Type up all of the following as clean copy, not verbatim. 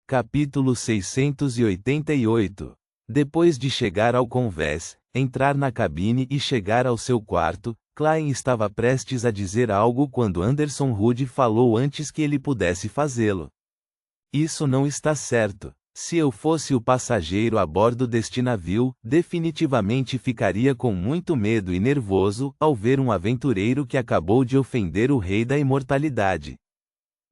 Capítulo 688. Depois de chegar ao convés, entrar na cabine e chegar ao seu quarto, Klein estava prestes a dizer algo quando Anderson Hood falou antes que ele pudesse fazê-lo. Isso não está certo. Se eu fosse o passageiro a bordo deste navio, definitivamente ficaria com muito medo e nervoso ao ver um aventureiro que acabou de ofender o Rei da Imortalidade.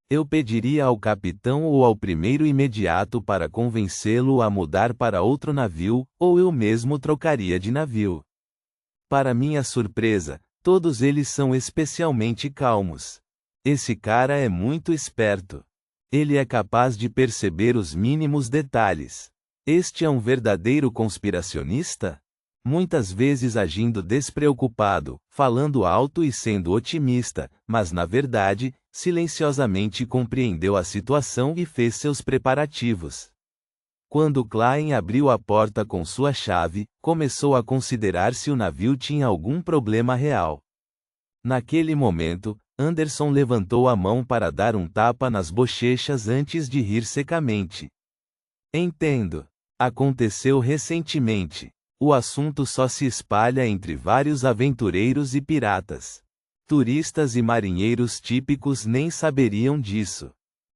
Eu pediria ao capitão ou ao primeiro imediato para convencê-lo a mudar para outro navio, ou eu mesmo trocaria de navio. Para minha surpresa, todos eles são especialmente calmos. Esse cara é muito esperto. Ele é capaz de perceber os mínimos detalhes. Este é um verdadeiro conspiracionista? Muitas vezes agindo despreocupado, falando alto e sendo otimista, mas na verdade, silenciosamente compreendeu a situação e fez seus preparativos. Quando Klein abriu a porta com sua chave, começou a considerar se o navio tinha algum problema real. Naquele momento, Anderson levantou a mão para dar um tapa nas bochechas antes de rir secamente. Entendo. Aconteceu recentemente. O assunto só se espalha entre vários aventureiros e piratas. Turistas e marinheiros típicos nem saberiam disso.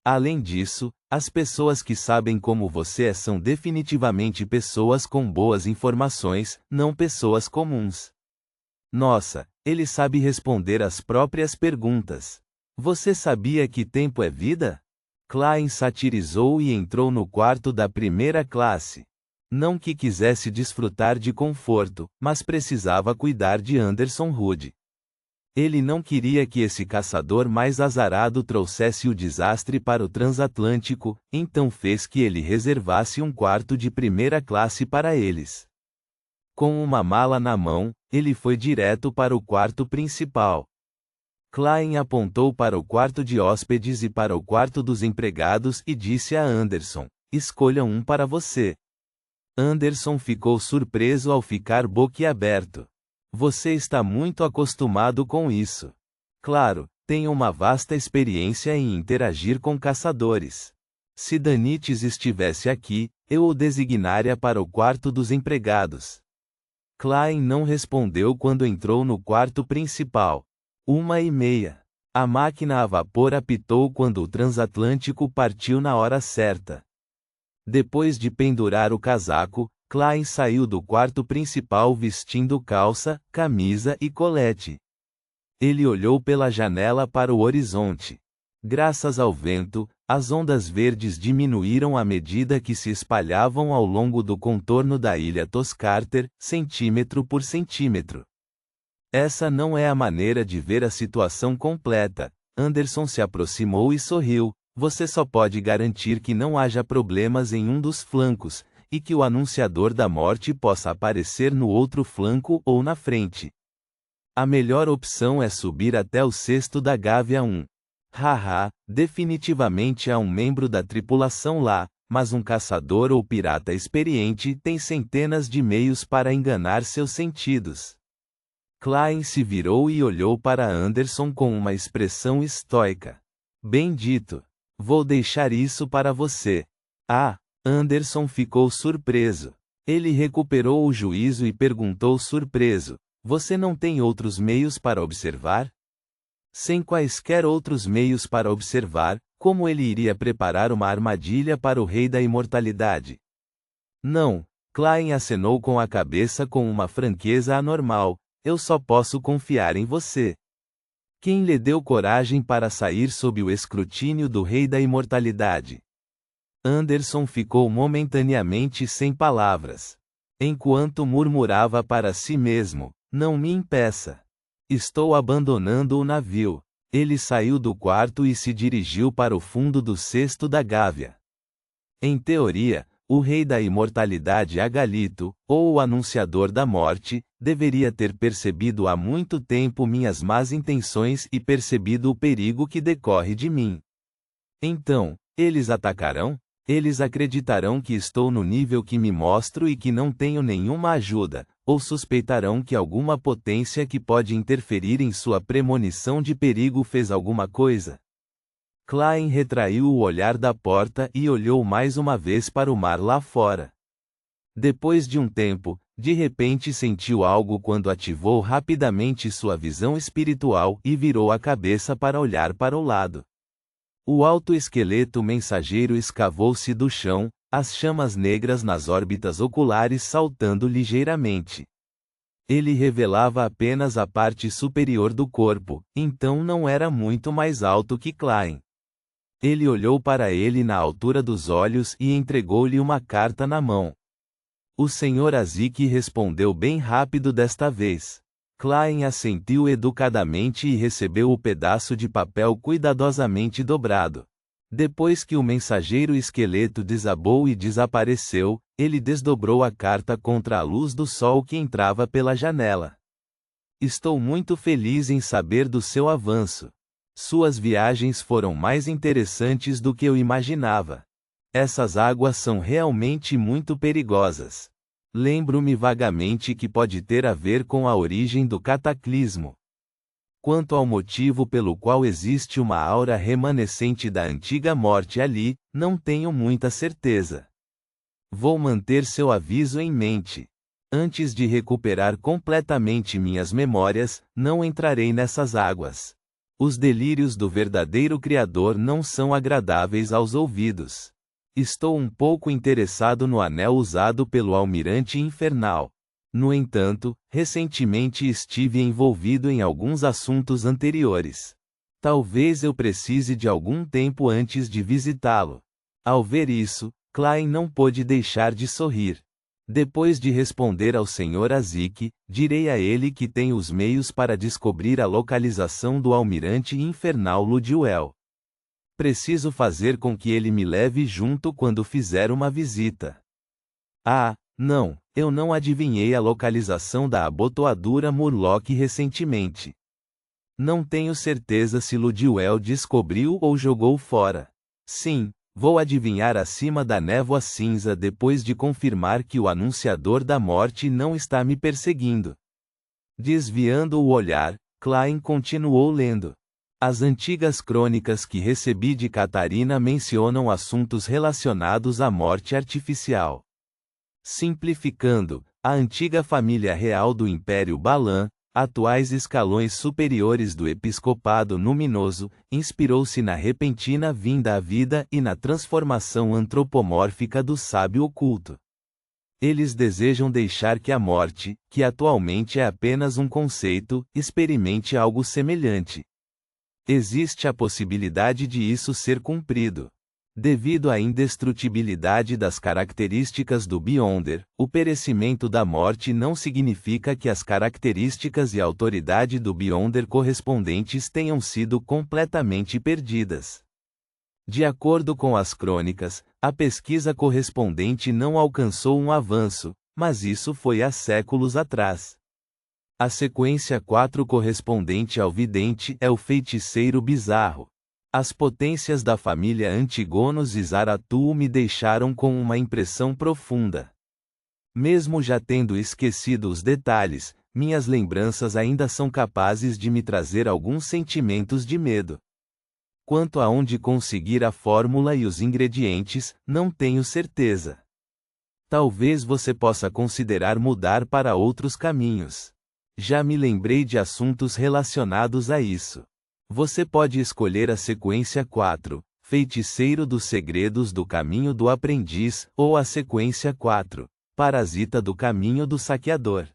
Além disso, as pessoas que sabem como você é são definitivamente pessoas com boas informações, não pessoas comuns. Nossa, ele sabe responder as próprias perguntas. Você sabia que tempo é vida? Klein satirizou e entrou no quarto da primeira classe. Não que quisesse desfrutar de conforto, mas precisava cuidar de Anderson Hood. Ele não queria que esse caçador mais azarado trouxesse o desastre para o transatlântico, então fez que ele reservasse um quarto de primeira classe para eles. Com uma mala na mão, ele foi direto para o quarto principal. Klein apontou para o quarto de hóspedes e para o quarto dos empregados e disse a Anderson: "Escolha um para você." Anderson ficou surpreso ao ficar boquiaberto. Você está muito acostumado com isso. Claro, tenho uma vasta experiência em interagir com caçadores. Se Danites estivesse aqui, eu o designaria para o quarto dos empregados. Klein não respondeu quando entrou no quarto principal. 1:30. A máquina a vapor apitou quando o transatlântico partiu na hora certa. Depois de pendurar o casaco, Klein saiu do quarto principal vestindo calça, camisa e colete. Ele olhou pela janela para o horizonte. Graças ao vento, as ondas verdes diminuíram à medida que se espalhavam ao longo do contorno da ilha Toscarter, centímetro por centímetro. Essa não é a maneira de ver a situação completa. Anderson se aproximou e sorriu. Você só pode garantir que não haja problemas em um dos flancos, e que o anunciador da morte possa aparecer no outro flanco ou na frente. A melhor opção é subir até o cesto da Gávea 1. Haha, definitivamente há um membro da tripulação lá, mas um caçador ou pirata experiente tem centenas de meios para enganar seus sentidos. Klein se virou e olhou para Anderson com uma expressão estoica. Bem dito. Vou deixar isso para você. Ah, Anderson ficou surpreso. Ele recuperou o juízo e perguntou surpreso: Você não tem outros meios para observar? Sem quaisquer outros meios para observar, como ele iria preparar uma armadilha para o Rei da Imortalidade? Não, Klein acenou com a cabeça com uma franqueza anormal. Eu só posso confiar em você. Quem lhe deu coragem para sair sob o escrutínio do Rei da Imortalidade? Anderson ficou momentaneamente sem palavras. Enquanto murmurava para si mesmo: Não me impeça. Estou abandonando o navio. Ele saiu do quarto e se dirigiu para o fundo do cesto da Gávea. Em teoria, o Rei da Imortalidade Agalito, ou o Anunciador da Morte, deveria ter percebido há muito tempo minhas más intenções e percebido o perigo que decorre de mim. Então, eles atacarão? Eles acreditarão que estou no nível que me mostro e que não tenho nenhuma ajuda, ou suspeitarão que alguma potência que pode interferir em sua premonição de perigo fez alguma coisa? Klein retraiu o olhar da porta e olhou mais uma vez para o mar lá fora. Depois de um tempo, de repente sentiu algo quando ativou rapidamente sua visão espiritual e virou a cabeça para olhar para o lado. O alto esqueleto mensageiro escavou-se do chão, as chamas negras nas órbitas oculares saltando ligeiramente. Ele revelava apenas a parte superior do corpo, então não era muito mais alto que Klein. Ele olhou para ele na altura dos olhos e entregou-lhe uma carta na mão. O Sr. Azik respondeu bem rápido desta vez. Klein assentiu educadamente e recebeu o pedaço de papel cuidadosamente dobrado. Depois que o mensageiro esqueleto desabou e desapareceu, ele desdobrou a carta contra a luz do sol que entrava pela janela. Estou muito feliz em saber do seu avanço. Suas viagens foram mais interessantes do que eu imaginava. Essas águas são realmente muito perigosas. Lembro-me vagamente que pode ter a ver com a origem do cataclismo. Quanto ao motivo pelo qual existe uma aura remanescente da antiga morte ali, não tenho muita certeza. Vou manter seu aviso em mente. Antes de recuperar completamente minhas memórias, não entrarei nessas águas. Os delírios do verdadeiro Criador não são agradáveis aos ouvidos. Estou um pouco interessado no anel usado pelo Almirante Infernal. No entanto, recentemente estive envolvido em alguns assuntos anteriores. Talvez eu precise de algum tempo antes de visitá-lo. Ao ver isso, Klein não pôde deixar de sorrir. Depois de responder ao Sr. Azik, direi a ele que tem os meios para descobrir a localização do Almirante Infernal Ludiuel. Preciso fazer com que ele me leve junto quando fizer uma visita. Ah, não, eu não adivinhei a localização da abotoadura Murloc recentemente. Não tenho certeza se Ludiuel descobriu ou jogou fora. Sim, vou adivinhar acima da névoa cinza depois de confirmar que o anunciador da morte não está me perseguindo. Desviando o olhar, Klein continuou lendo. As antigas crônicas que recebi de Catarina mencionam assuntos relacionados à morte artificial. Simplificando, a antiga família real do Império Balan, atuais escalões superiores do episcopado luminoso, inspirou-se na repentina vinda à vida e na transformação antropomórfica do sábio oculto. Eles desejam deixar que a morte, que atualmente é apenas um conceito, experimente algo semelhante. Existe a possibilidade de isso ser cumprido. Devido à indestrutibilidade das características do Beyonder, o perecimento da morte não significa que as características e autoridade do Beyonder correspondentes tenham sido completamente perdidas. De acordo com as crônicas, a pesquisa correspondente não alcançou um avanço, mas isso foi há séculos atrás. A sequência 4 correspondente ao vidente é o feiticeiro bizarro. As potências da família Antigonos e Zaratul me deixaram com uma impressão profunda. Mesmo já tendo esquecido os detalhes, minhas lembranças ainda são capazes de me trazer alguns sentimentos de medo. Quanto a onde conseguir a fórmula e os ingredientes, não tenho certeza. Talvez você possa considerar mudar para outros caminhos. Já me lembrei de assuntos relacionados a isso. Você pode escolher a sequência 4, Feiticeiro dos Segredos do Caminho do Aprendiz, ou a sequência 4, Parasita do Caminho do Saqueador.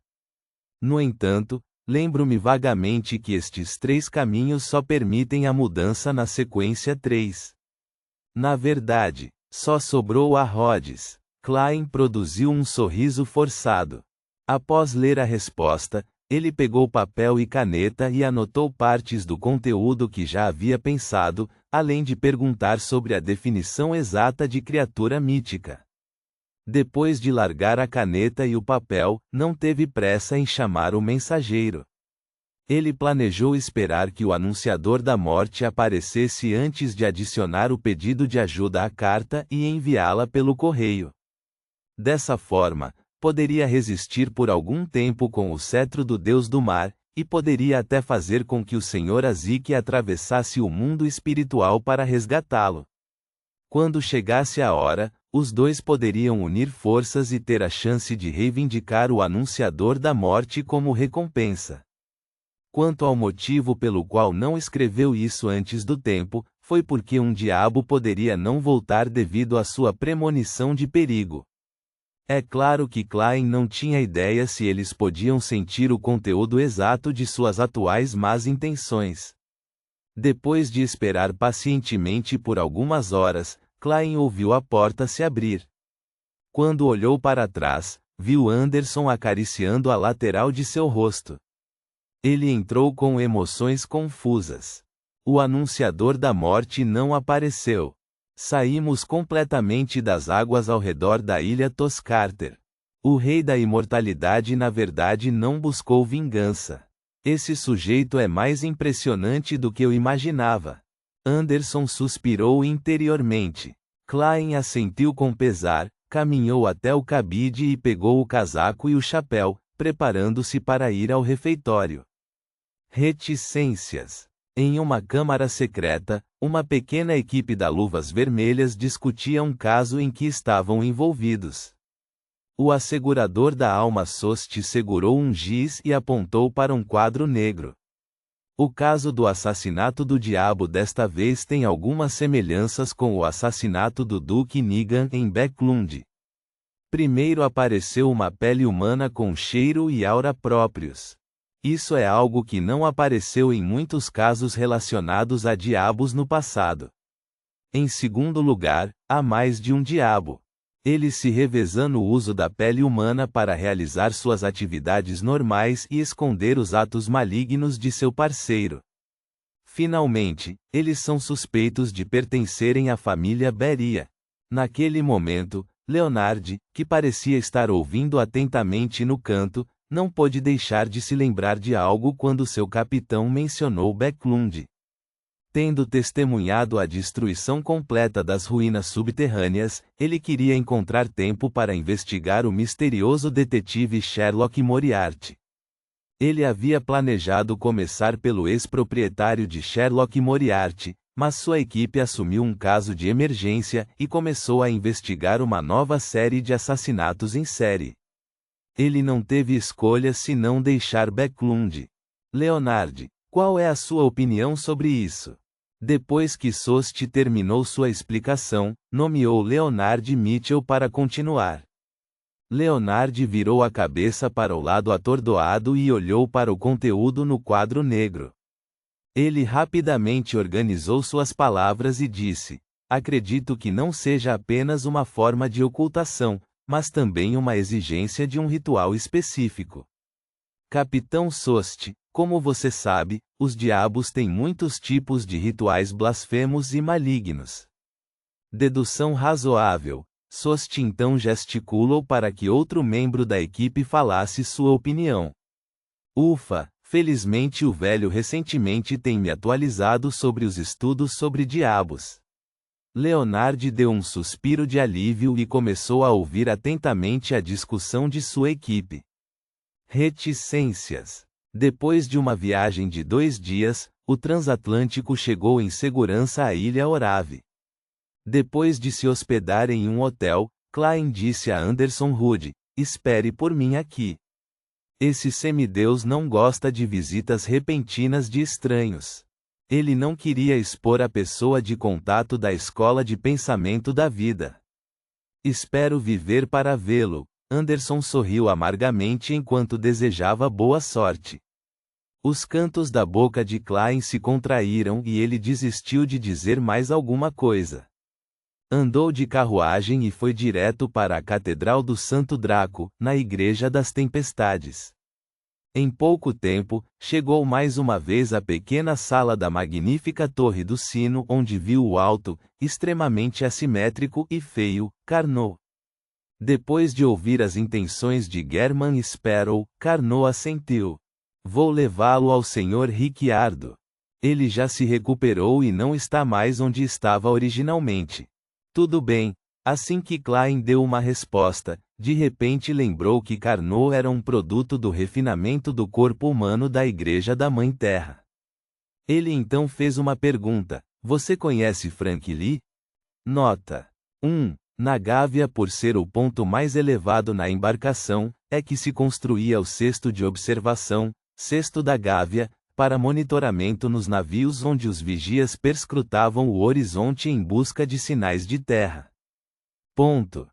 No entanto, lembro-me vagamente que estes 3 caminhos só permitem a mudança na sequência 3. Na verdade, só sobrou a Rhodes. Klein produziu um sorriso forçado. Após ler a resposta, ele pegou papel e caneta e anotou partes do conteúdo que já havia pensado, além de perguntar sobre a definição exata de criatura mítica. Depois de largar a caneta e o papel, não teve pressa em chamar o mensageiro. Ele planejou esperar que o anunciador da morte aparecesse antes de adicionar o pedido de ajuda à carta e enviá-la pelo correio. Dessa forma, poderia resistir por algum tempo com o cetro do Deus do Mar, e poderia até fazer com que o Sr. Azik atravessasse o mundo espiritual para resgatá-lo. Quando chegasse a hora, os dois poderiam unir forças e ter a chance de reivindicar o Anunciador da Morte como recompensa. Quanto ao motivo pelo qual não escreveu isso antes do tempo, foi porque um diabo poderia não voltar devido à sua premonição de perigo. É claro que Klein não tinha ideia se eles podiam sentir o conteúdo exato de suas atuais más intenções. Depois de esperar pacientemente por algumas horas, Klein ouviu a porta se abrir. Quando olhou para trás, viu Anderson acariciando a lateral de seu rosto. Ele entrou com emoções confusas. O Anunciador da Morte não apareceu. Saímos completamente das águas ao redor da ilha Toscarter. O Rei da Imortalidade na verdade não buscou vingança. Esse sujeito é mais impressionante do que eu imaginava. Anderson suspirou interiormente. Klein assentiu com pesar, caminhou até o cabide e pegou o casaco e o chapéu, preparando-se para ir ao refeitório. Reticências. Em uma câmara secreta, uma pequena equipe da Luvas Vermelhas discutia um caso em que estavam envolvidos. O assegurador da alma Sost segurou um giz e apontou para um quadro negro. O caso do assassinato do diabo desta vez tem algumas semelhanças com o assassinato do Duque Nigan em Becklund. Primeiro apareceu uma pele humana com cheiro e aura próprios. Isso é algo que não apareceu em muitos casos relacionados a diabos no passado. Em segundo lugar, há mais de um diabo. Eles se revezam no uso da pele humana para realizar suas atividades normais e esconder os atos malignos de seu parceiro. Finalmente, eles são suspeitos de pertencerem à família Beria. Naquele momento, Leonard, que parecia estar ouvindo atentamente no canto, não pôde deixar de se lembrar de algo quando seu capitão mencionou Becklund. Tendo testemunhado a destruição completa das ruínas subterrâneas, ele queria encontrar tempo para investigar o misterioso detetive Sherlock Moriarty. Ele havia planejado começar pelo ex-proprietário de Sherlock Moriarty, mas sua equipe assumiu um caso de emergência e começou a investigar uma nova série de assassinatos em série. Ele não teve escolha senão deixar Becklund. Leonard, qual é a sua opinião sobre isso? Depois que Sost terminou sua explicação, nomeou Leonard Mitchell para continuar. Leonard virou a cabeça para o lado atordoado e olhou para o conteúdo no quadro negro. Ele rapidamente organizou suas palavras e disse: acredito que não seja apenas uma forma de ocultação, mas também uma exigência de um ritual específico. Capitão Sost, como você sabe, os diabos têm muitos tipos de rituais blasfemos e malignos. Dedução razoável. Sost então gesticulou para que outro membro da equipe falasse sua opinião. Ufa, felizmente o velho recentemente tem me atualizado sobre os estudos sobre diabos. Leonard deu um suspiro de alívio e começou a ouvir atentamente a discussão de sua equipe. Reticências. Depois de uma viagem de 2 dias, o transatlântico chegou em segurança à ilha Orave. Depois de se hospedar em um hotel, Klein disse a Anderson Hood: espere por mim aqui. Esse semideus não gosta de visitas repentinas de estranhos. Ele não queria expor a pessoa de contato da escola de pensamento da vida. Espero viver para vê-lo. Anderson sorriu amargamente enquanto desejava boa sorte. Os cantos da boca de Klein se contraíram e ele desistiu de dizer mais alguma coisa. Andou de carruagem e foi direto para a Catedral do Santo Draco, na Igreja das Tempestades. Em pouco tempo, chegou mais uma vez à pequena sala da magnífica Torre do Sino onde viu o alto, extremamente assimétrico e feio, Carnot. Depois de ouvir as intenções de German Sparrow, Carnot assentiu. Vou levá-lo ao Sr. Ricciardo. Ele já se recuperou e não está mais onde estava originalmente. Tudo bem, Assim que Klein deu uma resposta, de repente lembrou que Carnot era um produto do refinamento do corpo humano da Igreja da Mãe Terra. Ele então fez uma pergunta: você conhece Frank Lee? Nota 1. Na Gávea, por ser o ponto mais elevado na embarcação, é que se construía o cesto de observação, cesto da Gávea, para monitoramento nos navios onde os vigias perscrutavam o horizonte em busca de sinais de terra. Ponto.